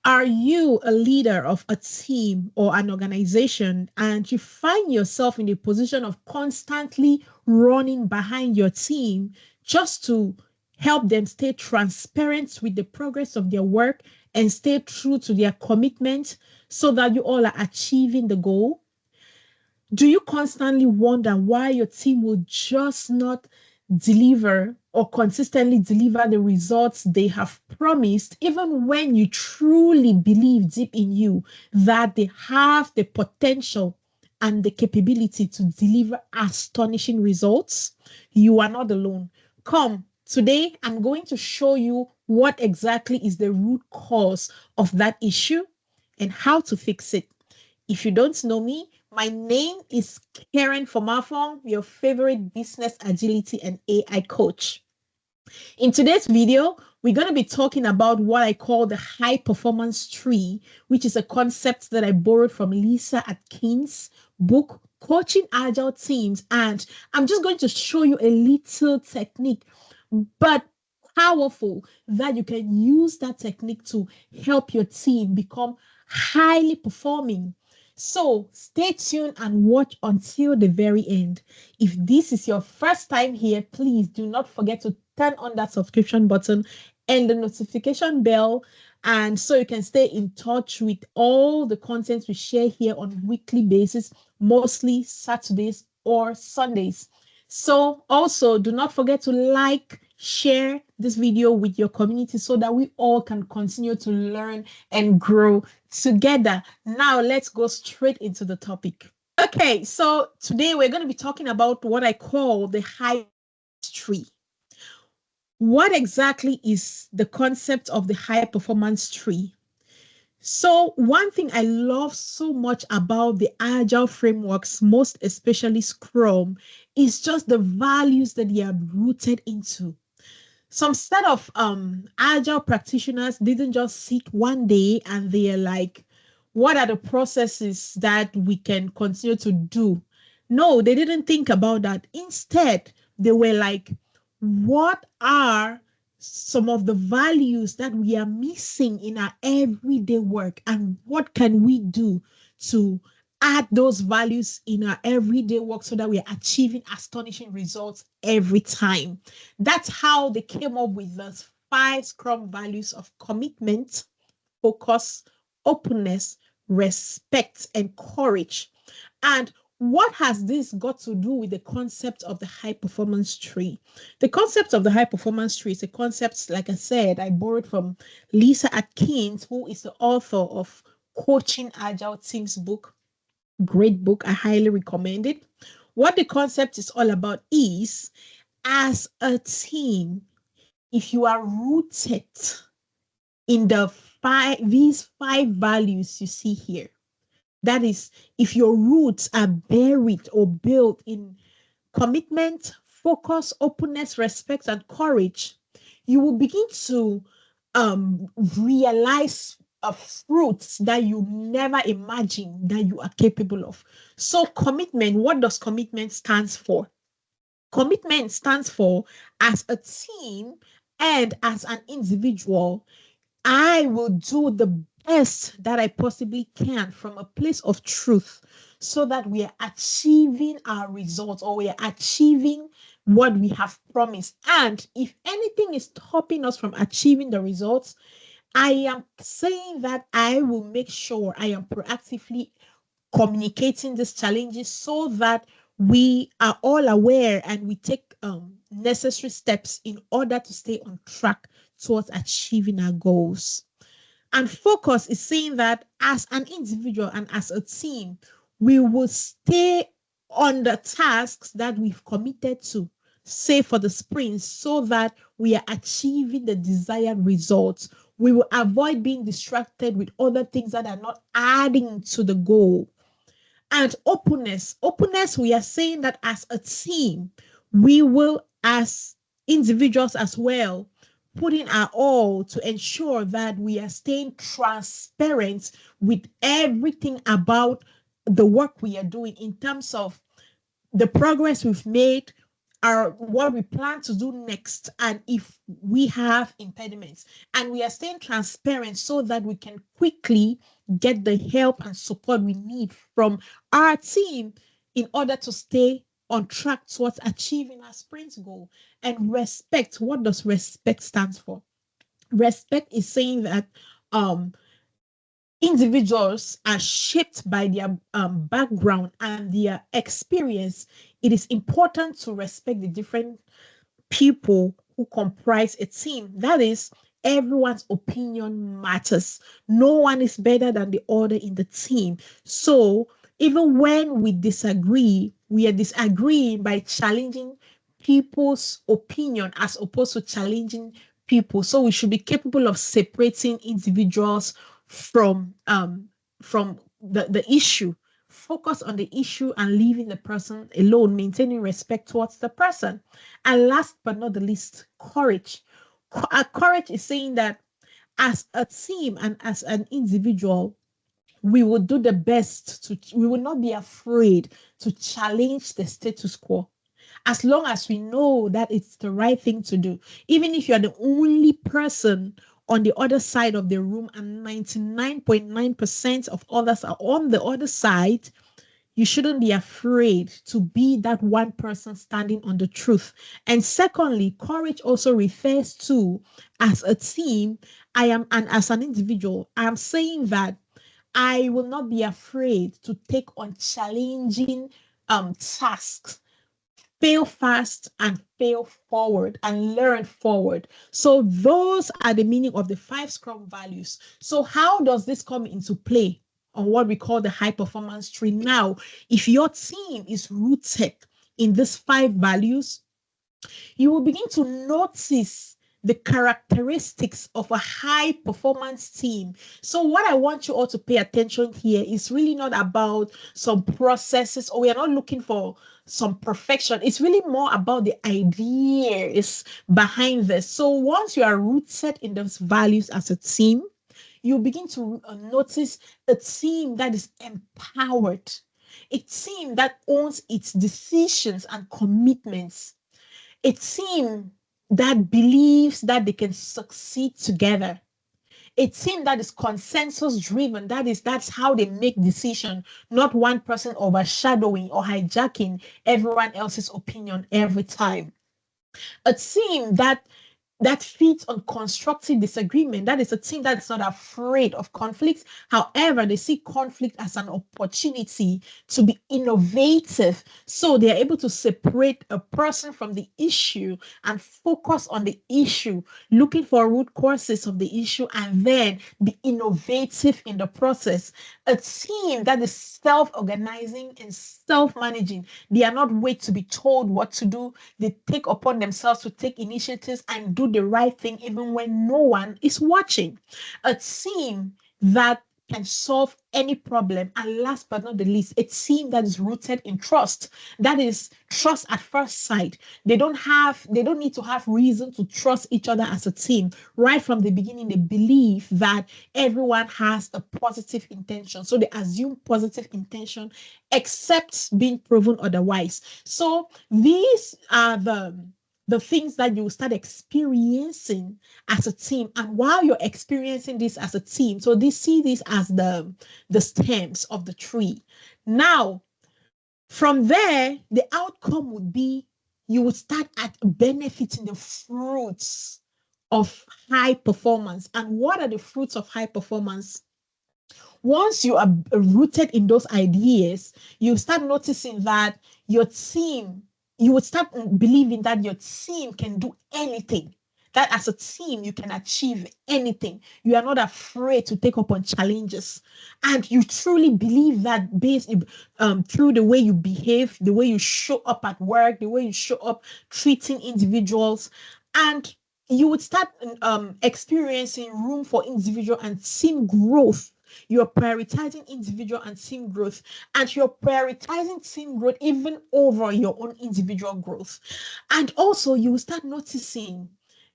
Are you a leader of a team or an organization and you find yourself in a position of constantly running behind your team just to help them stay transparent with the progress of their work and stay true to their commitment so that you all are achieving the goal? Do you constantly wonder why your team will just not deliver or consistently deliver the results they have promised, even when you truly believe deep in you that they have the potential and the capability to deliver astonishing results? You are not alone. Come, today I'm going to show you what exactly is the root cause of that issue and how to fix it. If you don't know me, my name is Karen Fomafung, your favorite business agility and AI coach. In today's video, we're going to be talking about what I call the high performance tree, which is a concept that I borrowed from Lisa Atkins' book, Coaching Agile Teams. And I'm just going to show you a little technique, but powerful, that you can use that technique to help your team become highly performing. So stay tuned and watch until the very end. If this is your first time here, please do not forget to turn on that subscription button and the notification bell, and so you can stay in touch with all the contents we share here on weekly basis, mostly Saturdays or Sundays. So also do not forget to like, share this video with your community so that we all can continue to learn and grow together. Now let's go straight into the topic. Okay, so today we're going to be talking about what I call the high tree. What exactly is the concept of the high performance tree? So one thing I love so much about the Agile frameworks, most especially Scrum, is just the values that they are rooted into. Some set of Agile practitioners didn't just sit one day and they're like, what are the processes that we can continue to do? No, they didn't think about that. Instead, they were like, what are some of the values that we are missing in our everyday work, and what can we do to add those values in our everyday work so that we are achieving astonishing results every time? That's how they came up with the 5 Scrum values of commitment, focus, openness, respect, and courage. And what has this got to do with the concept of the high performance tree? The concept of the high performance tree is a concept, like I said, I borrowed from Lisa Atkins, who is the author of Coaching Agile Teams book. Great book. I highly recommend it. What the concept is all about is, as a team, if you are rooted in these 5 values you see here, that is, if your roots are buried or built in commitment, focus, openness, respect, and courage, you will begin to realize fruits that you never imagined that you are capable of. So commitment, what does commitment stands for? Commitment stands for, as a team and as an individual, I will do the best that I possibly can from a place of truth so that we are achieving our results, or we are achieving what we have promised. And if anything is stopping us from achieving the results, I am saying that I will make sure I am proactively communicating these challenges so that we are all aware and we take necessary steps in order to stay on track towards achieving our goals. And focus is saying that as an individual and as a team, we will stay on the tasks that we've committed to, say for the sprint, so that we are achieving the desired results. We will avoid being distracted with other things that are not adding to the goal. And openness, we are saying that as a team, we will, as individuals as well, put in our all to ensure that we are staying transparent with everything about the work we are doing in terms of the progress we've made what we plan to do next, and if we have impediments, and we are staying transparent so that we can quickly get the help and support we need from our team in order to stay on track towards achieving our sprint goal. And respect, what does respect stand for? Respect is saying that um individuals are shaped by their background and their experience. It is important to respect the different people who comprise a team. That is, everyone's opinion matters. No one is better than the other in the team. So even when we disagree, we are disagreeing by challenging people's opinion as opposed to challenging people. So we should be capable of separating individuals from the issue. Focus on the issue and leaving the person alone, maintaining respect towards the person. And last but not the least, courage. Courage is saying that as a team and as an individual, we will do the best we will not be afraid to challenge the status quo, as long as we know that it's the right thing to do. Even if you're the only person on the other side of the room and 99.9% of others are on the other side, you shouldn't be afraid to be that one person standing on the truth. And secondly, courage also refers to, as a team, I am, and as an individual, I am saying that I will not be afraid to take on challenging tasks, fail fast and fail forward and learn forward. So those are the meaning of the 5 Scrum values. So how does this come into play on what we call the high performance tree? Now, if your team is rooted in these 5 values, you will begin to notice the characteristics of a high performance team. So, what I want you all to pay attention here is really not about some processes, or we are not looking for some perfection. It's really more about the ideas behind this. So, once you are rooted in those values as a team, you begin to notice a team that is empowered, a team that owns its decisions and commitments, a team that believes that they can succeed together, a team that is consensus driven. That's how they make decision, not one person overshadowing or hijacking everyone else's opinion every time. A team that feeds on constructive disagreement. That is a team that is not afraid of conflict. However, they see conflict as an opportunity to be innovative. So they are able to separate a person from the issue and focus on the issue, looking for root causes of the issue, and then be innovative in the process. A team that is self-organizing and self-managing. They are not wait to be told what to do. They take upon themselves to take initiatives and do the right thing even when no one is watching. A team that can solve any problem. And last but not the least, a team that is rooted in trust. That is trust at first sight. They don't need to have reason to trust each other as a team. Right from the beginning, they believe that everyone has a positive intention. So they assume positive intention, except being proven otherwise. So these are the things that you start experiencing as a team. And while you're experiencing this as a team, so they see this as the stems of the tree. Now, from there, the outcome would be you would start at benefiting the fruits of high performance. And what are the fruits of high performance? Once you are rooted in those ideas, you start noticing that your team, you would start believing that your team can do anything. That as a team, you can achieve anything. You are not afraid to take up on challenges. And you truly believe that based through the way you behave, the way you show up at work, the way you show up treating individuals. And you would start experiencing room for individual and team growth. You're prioritizing individual and team growth, and you're prioritizing team growth even over your own individual growth. And also, you will start noticing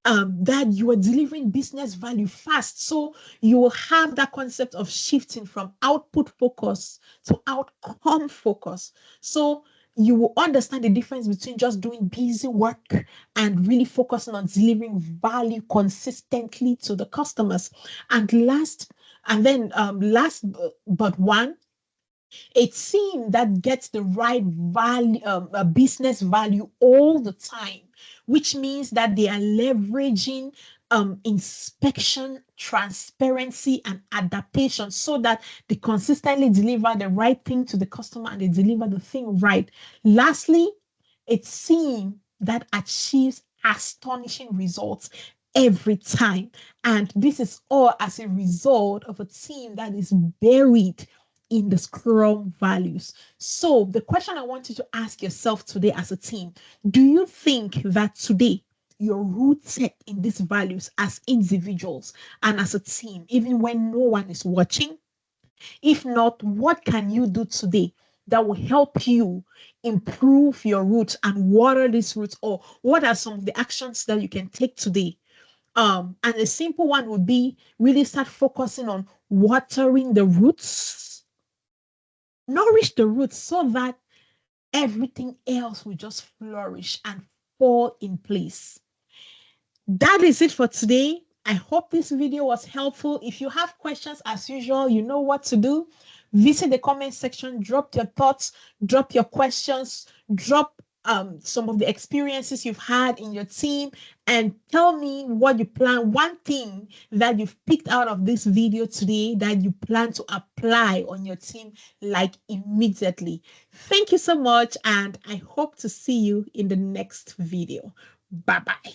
that you are delivering business value fast. So you will have that concept of shifting from output focus to outcome focus. So you will understand the difference between just doing busy work and really focusing on delivering value consistently to the customers. And last but one, a team that gets the right value, business value all the time, which means that they are leveraging inspection, transparency, and adaptation so that they consistently deliver the right thing to the customer and they deliver the thing right. Lastly, a team that achieves astonishing results every time. And this is all as a result of a team that is buried in the Scrum values. So, the question I want you to ask yourself today as a team, do you think that today you're rooted in these values as individuals and as a team, even when no one is watching? If not, what can you do today that will help you improve your roots and water these roots? Or what are some of the actions that you can take today? And a simple one would be really start focusing on watering the roots, nourish the roots so that everything else will just flourish and fall in place. That is it for today. I hope this video was helpful. If you have questions, as usual, you know what to do. Visit the comment section, drop your thoughts, drop your questions, drop some of the experiences you've had in your team, and tell me what you plan. One thing that you've picked out of this video today that you plan to apply on your team, like immediately. Thank you so much, and I hope to see you in the next video. Bye bye.